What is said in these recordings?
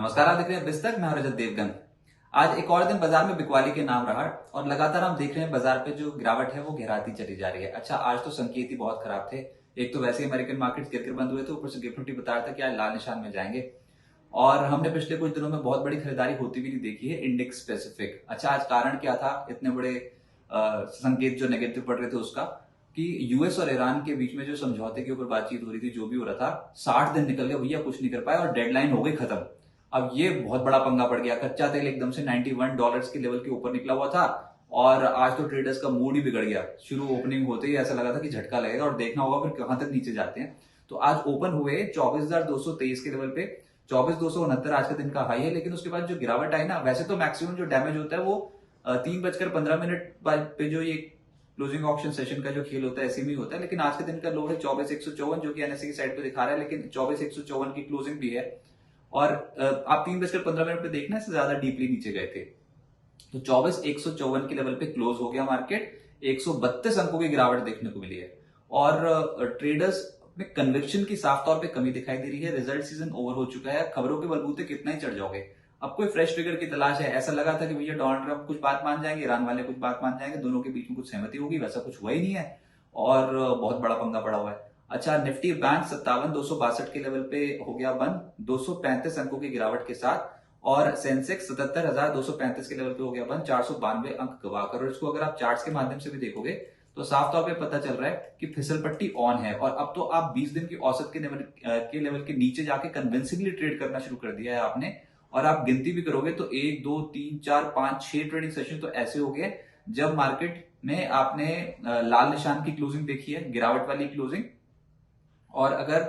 नमस्कार, आप देख रहे हैं बिस्तक। मैं हूं रजत देवगन। आज एक और दिन बाजार में बिकवाली के नाम रहा और लगातार हम देख रहे हैं बाजार पे जो गिरावट है वो गहराती चली जा रही है। अच्छा, आज तो संकेत ही बहुत खराब थे। एक तो वैसे ही अमेरिकन मार्केट गिरकर बंद हुए थे, ऊपर से गिफ्ट निफ्टी बता रहा था कि आज लाल निशान में जाएंगे। और हमने पिछले कुछ दिनों में बहुत बड़ी खरीदारी होती भी नहीं देखी है इंडेक्स स्पेसिफिक। अच्छा, आज कारण क्या था इतने बड़े संकेत जो नेगेटिव पड़ रहे थे उसका? कि यूएस और ईरान के बीच में जो समझौते के ऊपर बातचीत हो रही थी, जो भी हो रहा था, 60 दिन निकल गए भैया, कुछ नहीं कर पाए और डेडलाइन हो गई खत्म। अब ये बहुत बड़ा पंगा पड़ गया। कच्चा तेल एकदम से $91 के लेवल के ऊपर निकला हुआ था और आज तो ट्रेडर्स का मूड ही बिगड़ गया। शुरू ओपनिंग होते ही ऐसा लगा था कि झटका लगेगा और देखना होगा फिर कहां तक नीचे जाते हैं। तो आज ओपन हुए 24,223 के लेवल पे। 24,269 आज का दिन का हाई है, लेकिन उसके बाद जो गिरावट आई ना, वैसे तो मैक्सिमम जो डैमेज होता है वो 3:15 पे जो ये क्लोजिंग ऑप्शन सेशन का जो खेल होता है ऐसे में होता है, लेकिन आज के दिन का लो है 24,154 जो कि एनएसई की साइड पे दिखा रहा है, लेकिन 24,154 की क्लोजिंग भी है। और आप 3:15 पे देखना, इससे ज्यादा डीपली नीचे गए थे। तो 24,154 के लेवल पे क्लोज हो गया मार्केट। 132 अंकों की गिरावट देखने को मिली है और ट्रेडर्स में कन्विक्शन की साफ तौर पे कमी दिखाई दे रही है। रिजल्ट सीजन ओवर हो चुका है, खबरों के बलबूते कितना ही चढ़ जाओगे। अब कोई फ्रेश ट्रिगर की तलाश है। ऐसा लगा था कि भैया डोनाल्ड ट्रंप कुछ बात मान जाएंगे, ईरान वाले कुछ बात मान जाएंगे, दोनों के बीच में कुछ सहमति होगी, वैसा कुछ हुआ ही नहीं है और बहुत बड़ा पंगा पड़ा हुआ है। अच्छा, निफ्टी बैंक 57,262 के लेवल पे हो गया बंद, 235 अंकों की गिरावट के साथ। और सेंसेक्स 77,235 के लेवल पे हो गया बंद, 492 अंक गवाकर। और इसको अगर आप चार्ट्स के माध्यम से भी देखोगे तो साफ तौर पे पता चल रहा है कि फिसल पट्टी ऑन है। और अब तो आप 20 दिन की औसत के लेवल के नीचे जाके कन्विंसिंगली ट्रेड करना शुरू कर दिया है आपने। और आप गिनती भी करोगे तो 1 2 3 4 5 6 ट्रेडिंग सेशन तो ऐसे हो गए जब मार्केट में आपने लाल निशान की क्लोजिंग देखी है, गिरावट वाली क्लोजिंग। और अगर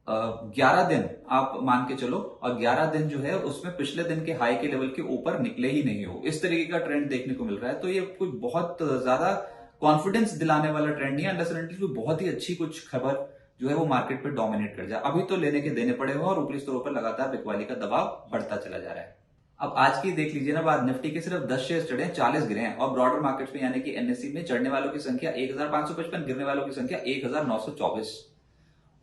11 दिन आप मान के चलो और 11 दिन जो है उसमें पिछले दिन के हाई के लेवल के ऊपर निकले ही नहीं हो, इस तरीके का ट्रेंड देखने को मिल रहा है। तो ये कोई बहुत ज्यादा कॉन्फिडेंस दिलाने वाला ट्रेंड नहीं है, अंडरस्टैंडिंग कोई बहुत ही अच्छी कुछ खबर जो है वो मार्केट पे डोमिनेट कर जाए। अभी तो लेने के देने पड़े हुए और ऊपरी स्तरों पर लगातार बिकवाली का दबाव बढ़ता चला जा रहा है। अब आज की देख लीजिए ना बात, निफ्टी के सिर्फ 10 शेयर चढ़े, 40 गिरे हैं। और ब्रॉडर मार्केट्स में यानी कि एनएससी में चढ़ने वालों की संख्या 1,555, गिरने वालों की संख्या 1,924।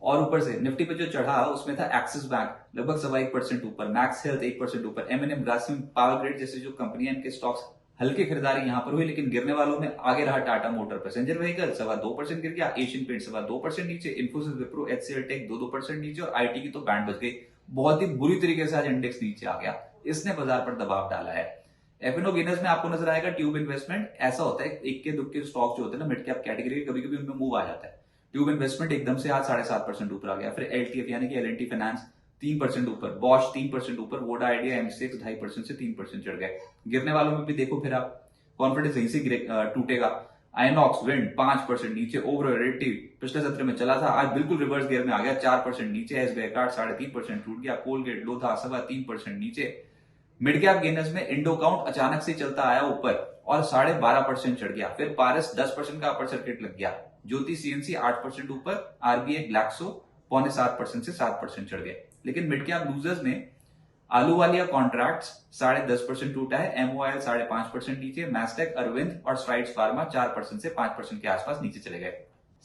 और ऊपर से निफ्टी पे जो चढ़ा उसमें था एक्सिस बैंक लगभग 1.25% ऊपर, मैक्स हेल्थ 1% ऊपर, एमएनएम, ग्रासिम, पावर ग्रिड जैसे जो कंपनियां, इनके स्टॉक्स हल्की खरीदारी यहां पर हुई। लेकिन गिरने वालों में आगे रहा टाटा मोटर पैसेंजर व्हीकल, 2.25% गिर गया। एशियन पेंट 2.25% नीचे, इन्फोसिस, विप्रो, एचसीएल टेक 2% नीचे और आईटी की तो बैंड बज गई। बहुत ही बुरी तरीके से आज इंडेक्स नीचे आ गया, इसने बाजार पर दबाव डाला है। एफएनओ गेनर्स में आपको नजर आएगा ट्यूब इन्वेस्टमेंट। ऐसा होता है इक्के दुक्के स्टॉक जो होते हैं ना मिड कैप कैटेगरी, कभी कभी उनमें मूव आ जाता है। ट्यूब इन्वेस्टमेंट एकदम से आज 7.5% ऊपर आ गया। फिर एलटीएफ यानी कि एलएनटी फाइनेंस 3% ऊपर, बॉश 3% ऊपर, वोडा आइडिया एमसीएक्स 2.5% से 3% चढ़ गए। गिरने वालों में भी देखो फिर आप, कॉन्फिडेंस यहीं से टूटेगा। आइनॉक्स विंड 5% नीचे, ओवरऑल रेटिव पिछले सत्र में चला था, आज बिल्कुल रिवर्स गियर में आ गया, 4% नीचे। एसबीआई कार्ड 3.5% टूट गया। कोलगेट, लोधा 3.25% नीचे। मिड कैप गेनर्स में इंडो काउंट अचानक से चलता आया ऊपर और 12.5% चढ़ गया। फिर पारस 10% का अपर सर्किट लग गया। ज्योति सीएनसी 8% ऊपर, आरबीआई, ग्लैक्सो 7.25% से 7% चढ़ गए। लेकिन मिड कैप लूजर्स में आलूवालिया कॉन्ट्रैक्ट्स 10.5% टूटा है, एमओआईएल 5.5% नीचे, मैस्टेक, अरविंद और स्ट्राइड्स फार्मा 4% से 5% के आसपास नीचे चले गए।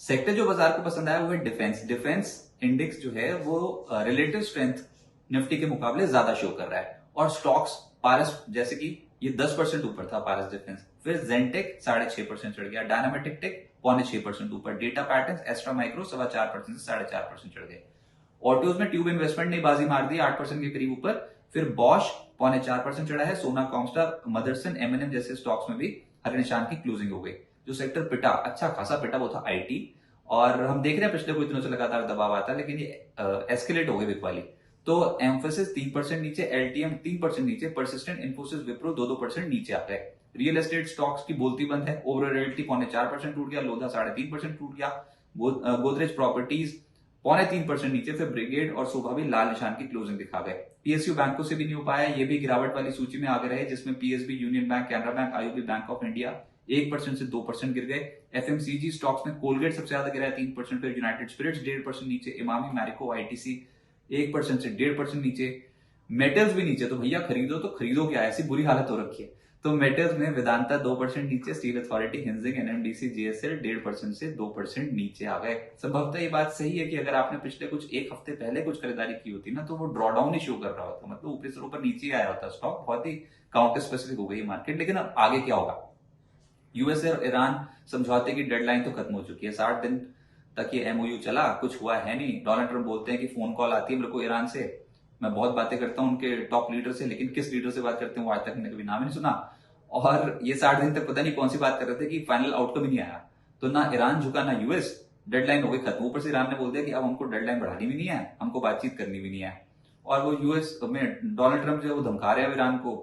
सेक्टर जो बाजार को पसंद आया वो है डिफेंस। डिफेंस इंडेक्स जो है वो रिलेटिव स्ट्रेंथ निफ्टी के मुकाबले ज्यादा शो कर रहा है। और स्टॉक्स पारस जैसे कि ये 10% ऊपर था पारस डिफेंस। फिर जेंटेक 6.5% चढ़ गया, डायनामेटिक टेक 6.25% ऊपर, डेटा पैटर्न्स, एस्ट्रा माइक्रो 4.25% से 4.5% चढ़ गए। ऑटोज में ट्यूब इन्वेस्टमेंट ने बाजी मार दी 8% के करीब ऊपर। फिर बॉश 4.25% चढ़ा है। सोना, कॉमस्टार, मदरसन, एमएनएम जैसे स्टॉक्स में भी हरे निशान की क्लोजिंग हो गई। जो सेक्टर पिटा, अच्छा खासा पिटा, वो था आईटी। और हम देख रहे हैं पिछले कुछ दिनों से लगातार दबाव आता है, लेकिन ये एस्केलेट हो गई बिकवाली। तो एम्फोसिस 3% नीचे, एलटीएम 3% नीचे, परसिस्टेंट, इन्फोसिस, विप्रो 2% नीचे आ गए। रियल एस्टेट स्टॉक्स की बोलती बंद है। ओवरऑल रियल्टी 4.25% टूट गया, लोधा 3.5% टूट गया, गोदरेज प्रॉपर्टीज 3.25% नीचे। फिर ब्रिगेड और शोभा भी लाल निशान की क्लोजिंग दिखा गए। पीएसयू बैंकों से भी नहीं हो पाया, ये भी गिरावट वाली सूची में आगे रहे, जिसमें PSB, union bank, Canara bank, IOB, bank of India 1% से 2% गिर गए। एफएमसीजी स्टॉक्स में कोलगेट सबसे ज्यादा गिरा है 3%, फिर यूनाइटेड स्पिरिट्स 1.5% नीचे, इमामी, मैरिको, आईटीसी 1% से 1.5% नीचे। मेटल्स भी नीचे। तो भैया खरीदो तो खरीदो क्या, ऐसी बुरी हालत हो रखी है। तो मेटल्स में वेदांता 2% नीचे, steel authority, hinging, NMDC, GSL 1.5% से 2% नीचे आ गए। संभवतः ये बात सही है कि अगर आपने पिछले कुछ एक हफ्ते पहले कुछ खरीदारी की होती ना तो वो ड्रॉडाउन ही शो कर रहा होता, मतलब ऊपर से ऊपर नीचे आया होता स्टॉक। बहुत ही काउंटर स्पेसिफिक हो गई मार्केट। लेकिन अब आगे क्या होगा? यूएसए और ईरान समझौते की डेडलाइन तो खत्म हो चुकी है। 60 दिन तक ये एमओयू चला, कुछ हुआ है नहीं। डोनाल्ड ट्रंप बोलते हैं कि फोन कॉल आती है मेरे को ईरान से, मैं बहुत बातें करता हूं उनके टॉप लीडर से, लेकिन किस लीडर से बात करते हैं वो आज तक मैंने कभी नाम ही नहीं सुना। और ये 60 दिन तक पता नहीं कौन सी बात कर रहे थे कि फाइनल आउटकम ही नहीं आया। तो ना ईरान झुका ना यूएस, डेडलाइन हो गई खत्म। ऊपर से ईरान ने बोल दिया कि अब हमको डेडलाइन बढ़ानी भी नहीं है, हमको बातचीत करनी भी नहीं है। और वो यूएस में डोनाल्ड ट्रंप जो है वो धमका रहे हैं ईरान को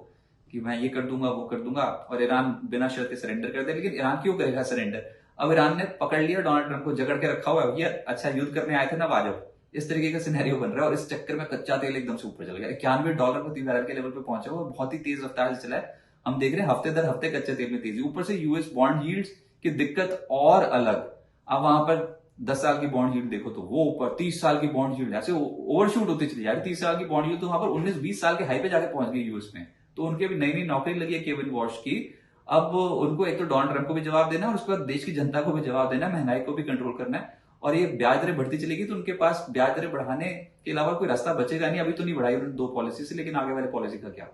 कि मैं ये कर दूंगा वो कर दूंगा, और ईरान बिना शर्त सरेंडर कर दे। लेकिन ईरान क्यों करेगा सरेंडर? अब ईरान ने पकड़ लिया डोनाल्ड ट्रंप को, जकड़ के रखा हुआ है, ये अच्छा युद्ध करने आए थे ना, आ जाओ। इस तरीके का सिनेरियो बन रहा है। और इस चक्कर में कच्चा तेल एकदम से ऊपर चल गया, $91 प्रति बैरल के लेवल पे पहुंचा हुआ, बहुत ही तेज रफ्तार से चला है। हम देख रहे हैं हफ्ते दर हफ्ते कच्चे तेल में तेजी। ऊपर से यूएस बॉन्ड यील्ड्स की दिक्कत और अलग। अब वहां पर 10 साल की बॉन्ड यील्ड देखो तो वो ऊपर, 30 साल की बॉन्ड यील्ड ऐसे ओवरशूट होती चली जा रही। 30 साल की बॉन्ड यील्ड तो वहां पर 19-20 साल के हाई पे जाके पहुंच गई यूएस में। तो उनके भी नई नई नौकरी लगी है केविन वॉश की। अब उनको एक तो डोनाल्ड ट्रंप को भी जवाब देना है और उसके बाद देश की जनता को भी जवाब देना है, महंगाई को भी कंट्रोल करना है। और ये ब्याज दरें बढ़ती चलेगी तो उनके पास ब्याज दरें बढ़ाने के अलावा कोई रास्ता बचेगा नहीं। अभी तो नहीं बढ़ाई उन्होंने 2 पॉलिसी से, लेकिन आगे वाले पॉलिसी का क्या?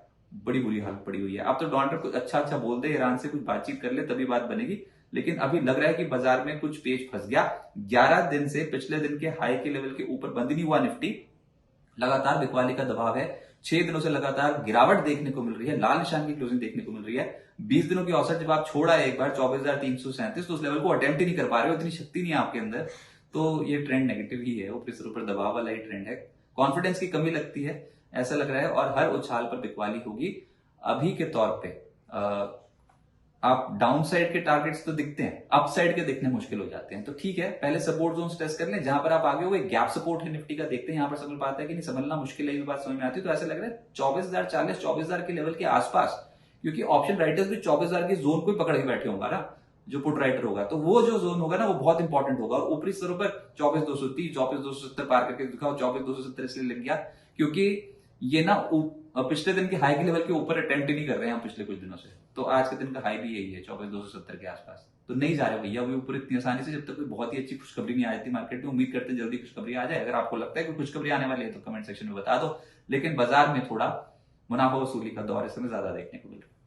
बड़ी बुरी हालत पड़ी हुई है। अब तो डोनाल्ड ट्रंप कुछ अच्छा अच्छा बोल दे, ईरान से कुछ बातचीत कर ले तभी बात बनेगी। लेकिन अभी लग रहा है कि बाजार में कुछ पेच फंस गया। 11 दिन से पिछले दिन के हाई के लेवल के ऊपर बंद नहीं हुआ निफ्टी, लगातार बिकवाली का दबाव है। 6 दिनों से लगातार गिरावट देखने को मिल रही है, लाल निशान की क्लोजिंग देखने को मिल रही है। 20 दिनों की औसत जब आप छोड़ा है एक बार 24,337, तो उस लेवल को अटेम्प्ट ही नहीं कर पा रहे हो, इतनी शक्ति नहीं है आपके अंदर। तो ये ट्रेंड नेगेटिव ही है, ऊपर से ऊपर दबाव वाला ही ट्रेंड है। कॉन्फिडेंस की कमी लगती है ऐसा लग रहा है, और हर उछाल पर बिकवाली होगी। अभी के तौर पे आप डाउन साइड के टारगेट्स तो दिखते हैं, अप साइड के दिखने मुश्किल हो जाते हैं। तो ठीक है, पहले सपोर्ट जोन टेस्ट कर लें, जहां पर आप आगे हो। गैप सपोर्ट है निफ्टी का, देखते हैं यहां पर समझ पाता है कि नहीं, समझना मुश्किल है, ये बात समझ में आती है। तो ऐसा लग रहा है 24,040 24,000 के लेवल के आसपास, क्योंकि ऑप्शन राइटर्स भी 24,000 के जोन को पकड़ के बैठे होगा ना, जो पुट राइटर होगा। तो वो जो जोन होगा ना वो बहुत इंपॉर्टेंट होगा। और ऊपरी स्तरों पर 24,230 24,270 पार करके दिखाओ। 24,270 इसलिए लग गया क्योंकि ये ना पिछले दिन के हाई के लेवल के ऊपर अटेम्प्ट ही नहीं कर रहे हैं हम पिछले कुछ दिनों से। तो आज के दिन का हाई भी यही है 24,270 के आसपास। तो नहीं जा रहे भैया अभी ऊपर इतनी आसानी से, जब तक कोई बहुत ही अच्छी खुशखबरी नहीं आई थी मार्केट में। उम्मीद करते हैं जल्दी खुशखबरी आ जाए। अगर आपको लगता है कि खुशखबरी आने वाली है तो कमेंट सेक्शन में बता दो। लेकिन बाजार में थोड़ा मुनाफा वसूली का दौर इस समय ज्यादा देखने को मिल रहा है।